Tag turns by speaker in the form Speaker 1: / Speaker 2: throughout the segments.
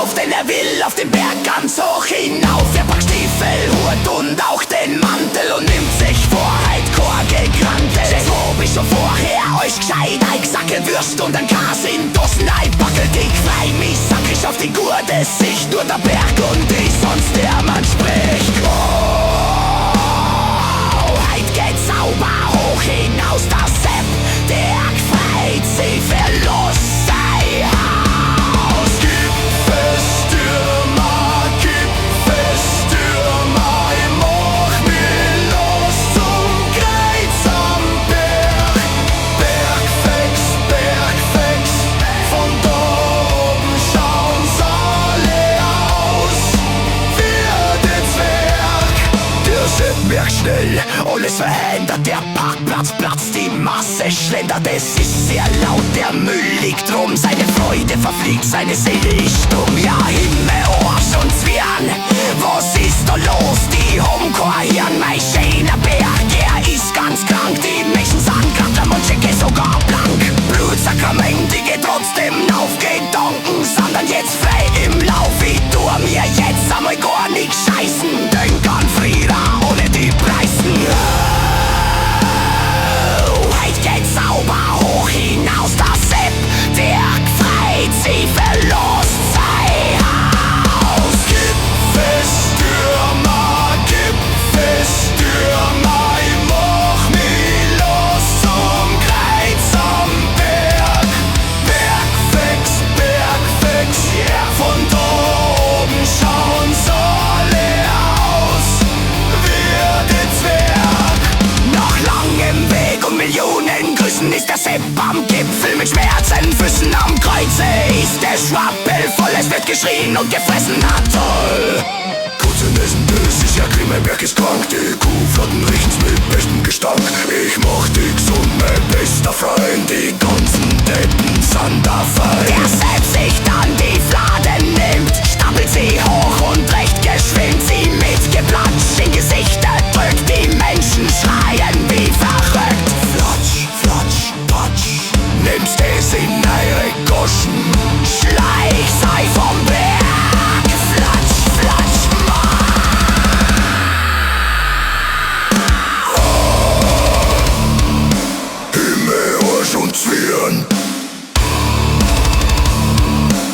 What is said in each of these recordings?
Speaker 1: auf, denn er will auf den Berg ganz hoch hinauf. Er packt Stiefel, Hut und auch den Mantel und nimmt sich vor, Heidchor gegrantet. So hab ich schon vorher euch gescheit eingesacke Würst und ein Kas in Dosen einpackelt. Ich frei mich, sack ich auf die Gurde, sich nur der Berg und ich sonst der Mann spricht. Oh, heut geht's sauber hoch hinaus, der Sepp, der gefreit sich verlost sei Haus. Gipfelstürmer, Gipfelstürmer, ich mach mich los zum Kreuz am Berg. Bergfex, von da oben schauen's alle aus wie der Zwerg. Der Sepp merkt schnell, alles verhindert, der Parkplatz platzt, die Masse schlendert. Es ist sehr laut, der Müll liegt rum, seine Freude verfliegt, seine Seele ist stumm. Ja, Himmel, Arsch und Zwirn, was ist da los? Die Homechor-Hirn, mein schöner Berg, er ist ganz krank. Die Menschen sagen grad, der Mund geht sogar blank. Blutsakrament, die geht trotzdem auf Gedanken, sondern jetzt frei im Lauf. Ich tu mir jetzt einmal gar nix scheißen, denk an Frieda ohne die Preisen. Heut geht's sauber hoch hinaus, der Sepp, der gefreit sich verlost sei Haus. Gipfelstürmer, Gipfelstürmer, ich mach mich los zum Kreuz am Berg. Bergfex, yeah. Von da oben schauen's alle aus wie der Zwerg. Nach langem Weg und Millionen Grüßen ist der Sepp am Gipfel mit Schmerzenfüßen. Am Kreuze ist der Schwappel voll, es wird geschrien und gefressen. Na toll! Kurzen Essen böse, ja, Grimmelberg ist krank. Die Kuhflotten riecht's mit bestem Gestank. Ich mach dich gesund, mein bester Freund. Die ganzen Deppen sind da fein. Der Sepp sich dann die Fladen nimmt, stapelt sie hoch und recht geschwind sie mit Geplatsch in Gesichter drückt. Die Menschen schreien wie verrückt. Flatsch, flatsch, patsch, nimmst es in eure Goschen. Schleich sei vom Berg, flatsch, flatsch, Himmel, Arsch und Zwirn.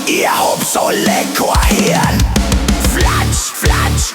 Speaker 1: Ihr habt so lecker Hirn. Flatsch, flatsch.